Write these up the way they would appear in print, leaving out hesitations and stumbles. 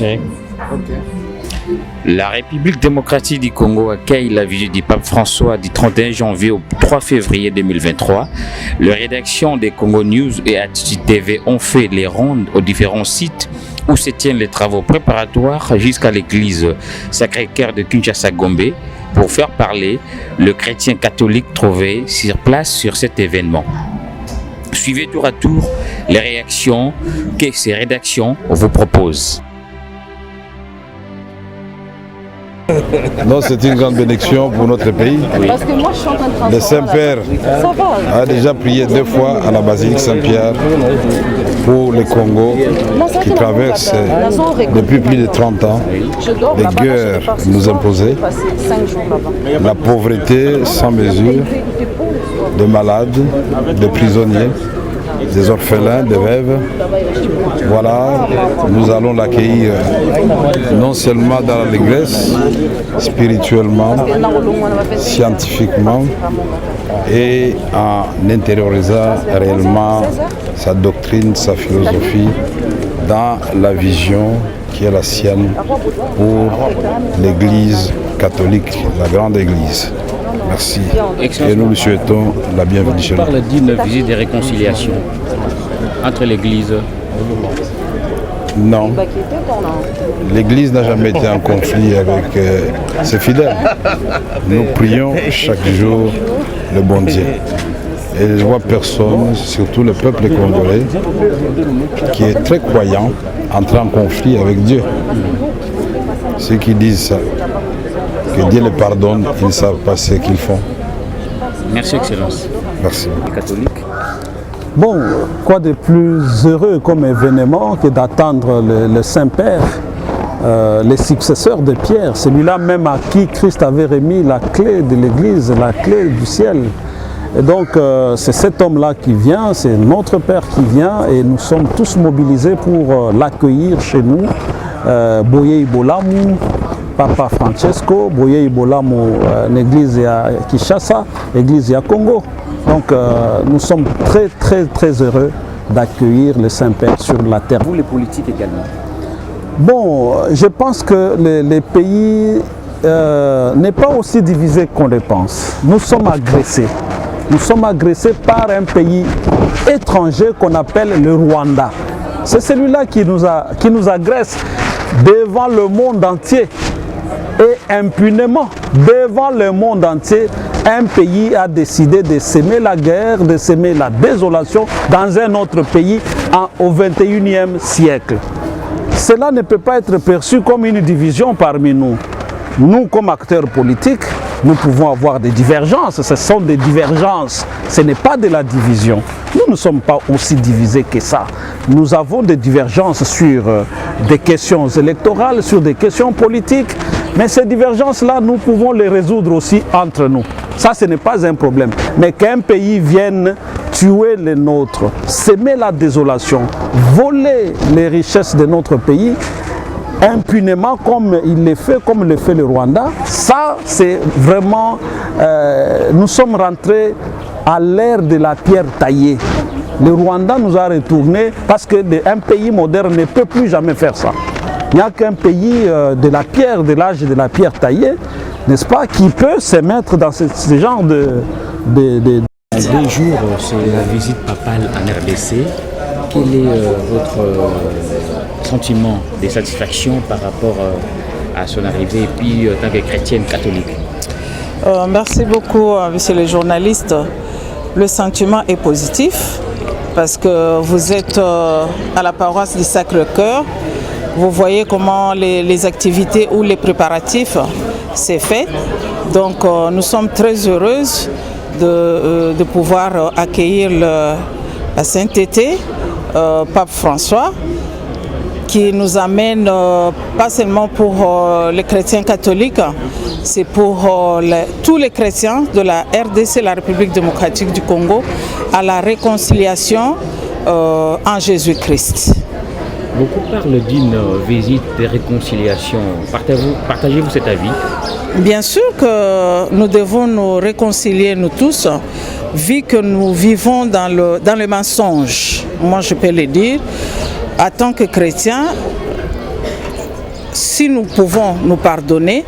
Okay. La République démocratique du Congo accueille la visite du pape François du 31 janvier au 3 février 2023. Les rédactions des Congo News et Attitude TV ont fait les rondes aux différents sites où se tiennent les travaux préparatoires jusqu'à l'église Sacré-Cœur de Kinshasa-Gombe pour faire parler le chrétien catholique trouvé sur place sur cet événement. Suivez tour à tour les réactions que ces rédactions vous proposent. Non, c'est une grande bénédiction pour notre pays. Oui. Parce que moi, je suis en train de Le Saint-Père a déjà prié 2 fois à la basilique Saint-Pierre pour le Congo qui traverse depuis plus de 30 ans les guerres nous imposées, la pauvreté sans mesure, de malades, de prisonniers, des orphelins, des veuves. Voilà, nous allons l'accueillir non seulement dans l'allégresse, spirituellement, scientifiquement et en intériorisant réellement sa doctrine, sa philosophie dans la vision qui est la sienne pour l'Église catholique, la grande Église. Merci. Et nous lui souhaitons la bienvenue chez nous. On parle d'une visite de réconciliation entre l'Église. Non. L'Église n'a jamais été en conflit avec ses fidèles. Nous prions chaque jour le bon Dieu. Et je ne vois personne, surtout le peuple congolais, qui est très croyant, entrer en conflit avec Dieu. Ceux qui disent ça, que Dieu les pardonne, ils ne savent pas ce qu'ils font. Merci, Excellence. Merci. Les catholiques. Bon, quoi de plus heureux comme événement que d'attendre le Saint-Père, les successeurs de Pierre, celui-là même à qui Christ avait remis la clé de l'Église, la clé du ciel. Et donc c'est cet homme-là qui vient, c'est notre Père qui vient et nous sommes tous mobilisés pour l'accueillir chez nous. Boye Ibolamu, Papa Francesco, Boye Ibolamu, l'église à Kinshasa, l'église à Congo. Donc nous sommes très heureux d'accueillir le Saint-Père sur la terre. Vous, les politiques également. Bon, je pense que les pays n'est pas aussi divisé qu'on le pense. Nous sommes agressés. Nous sommes agressés par un pays étranger qu'on appelle le Rwanda. C'est celui-là qui nous agresse devant le monde entier. Et impunément, devant le monde entier, un pays a décidé de semer la guerre, de semer la désolation dans un autre pays au XXIe siècle. Cela ne peut pas être perçu comme une division parmi nous. Nous, comme acteurs politiques, nous pouvons avoir des divergences. Ce sont des divergences, ce n'est pas de la division. Nous ne sommes pas aussi divisés que ça. Nous avons des divergences sur des questions électorales, sur des questions politiques. Mais ces divergences-là, nous pouvons les résoudre aussi entre nous. Ça, ce n'est pas un problème. Mais qu'un pays vienne tuer les nôtres, semer la désolation, voler les richesses de notre pays, impunément comme il le fait, comme le fait le Rwanda, ça c'est vraiment, nous sommes rentrés à l'ère de la pierre taillée. Le Rwanda nous a retourné parce qu'un pays moderne ne peut plus jamais faire ça. Il n'y a qu'un pays de la pierre, de l'âge de la pierre taillée, n'est-ce pas, qui peut se mettre dans ce genre de... 2 jours, c'est la visite papale en RDC. Quel est votre sentiment de satisfaction par rapport à son arrivée et puis en tant que chrétienne catholique? Merci beaucoup, monsieur le journaliste. Le sentiment est positif parce que vous êtes à la paroisse du Sacré-Cœur. Vous voyez comment les activités ou les préparatifs s'est fait. Donc nous sommes très heureuses de pouvoir accueillir la sainteté, Pape François, qui nous amène pas seulement pour les chrétiens catholiques, c'est pour tous les chrétiens de la RDC, la République démocratique du Congo, à la réconciliation en Jésus-Christ. Beaucoup parlent d'une visite de réconciliation. Partagez-vous cet avis? Bien sûr que nous devons nous réconcilier, nous tous, vu que nous vivons dans le mensonge. Moi, je peux le dire. En tant que chrétien, si nous pouvons nous pardonner,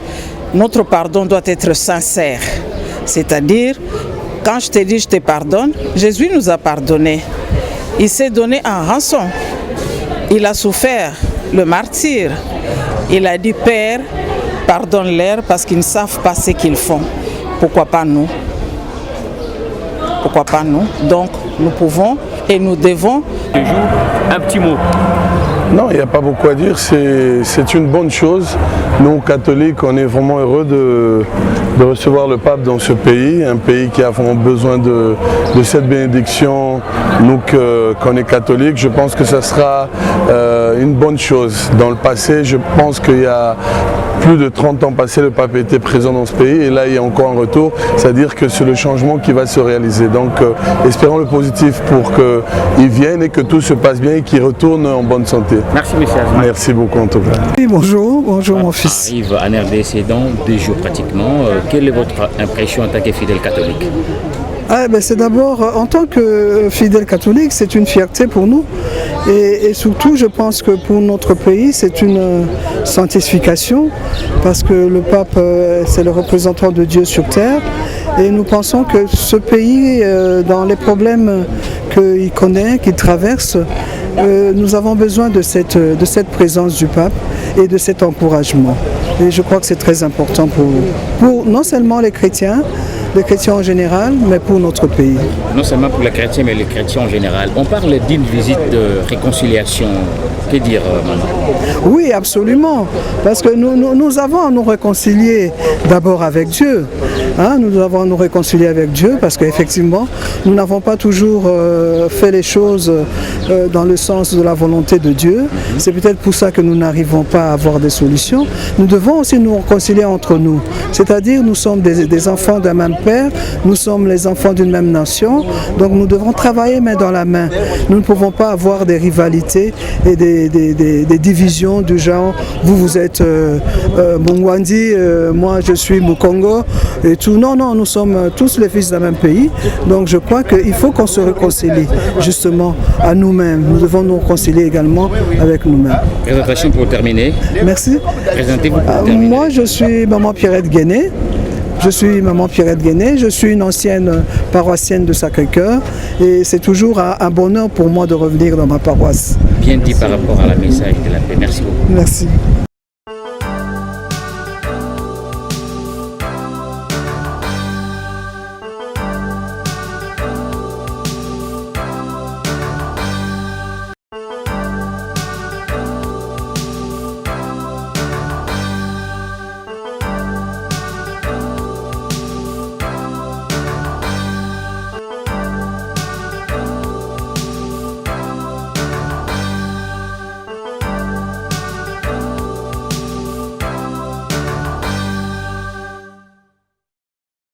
notre pardon doit être sincère. C'est-à-dire, quand je te dis je te pardonne, Jésus nous a pardonné. Il s'est donné en rançon. Il a souffert le martyre. Il a dit, Père, pardonne-leur parce qu'ils ne savent pas ce qu'ils font. Pourquoi pas nous? Pourquoi pas nous? Donc, nous pouvons et nous devons. Un petit mot. Non, il n'y a pas beaucoup à dire, c'est une bonne chose. Nous, catholiques, on est vraiment heureux de recevoir le pape dans ce pays, un pays qui a vraiment besoin de cette bénédiction. Nous, qu'on est catholiques, je pense que ça sera une bonne chose. Dans le passé, je pense qu'il y a plus de 30 ans passés, le pape était présent dans ce pays et là, il y a encore un retour, c'est-à-dire que c'est le changement qui va se réaliser. Donc, espérons le positif pour qu'il vienne et que tout se passe bien et qu'il retourne en bonne santé. Merci, monsieur Azman. Merci beaucoup en tout cas. Oui, bonjour mon fils. Arrive en RDC dans 2 jours pratiquement. Quelle est votre impression en tant que fidèle catholique? C'est d'abord, en tant que fidèle catholique, c'est une fierté pour nous. Et surtout, je pense que pour notre pays, c'est une sanctification, parce que le pape, c'est le représentant de Dieu sur terre. Et nous pensons que ce pays, dans les problèmes qu'il connaît, qu'il traverse, nous avons besoin de cette présence du pape et de cet encouragement. Et je crois que c'est très important pour non seulement les chrétiens en général, mais pour notre pays. Non seulement pour les chrétiens, mais les chrétiens en général. On parle d'une visite de réconciliation. Que dire, maman? Oui, absolument. Parce que nous avons à nous réconcilier d'abord avec Dieu. Nous avons à nous réconcilier avec Dieu parce qu'effectivement, nous n'avons pas toujours fait les choses dans le sens de la volonté de Dieu. C'est peut-être pour ça que nous n'arrivons pas à avoir des solutions. Nous devons aussi nous réconcilier entre nous. C'est-à-dire, nous sommes des enfants d'un même Père, nous sommes les enfants d'une même nation, donc nous devons travailler main dans la main. Nous ne pouvons pas avoir des rivalités et des divisions du genre, vous êtes Mungwandi, moi je suis Mukongo et tout. Non, nous sommes tous les fils d'un même pays, donc je crois qu'il faut qu'on se réconcilie justement à nous-mêmes. Nous devons nous réconcilier également avec nous-mêmes. Présentation pour terminer. Merci. Présentez-vous pour terminer. Moi je suis maman Pierrette Guéné. Je suis maman Pierrette Guéné, je suis une ancienne paroissienne de Sacré-Cœur et c'est toujours un bonheur pour moi de revenir dans ma paroisse. Bien dit par rapport à la message de la paix. Merci beaucoup. Merci.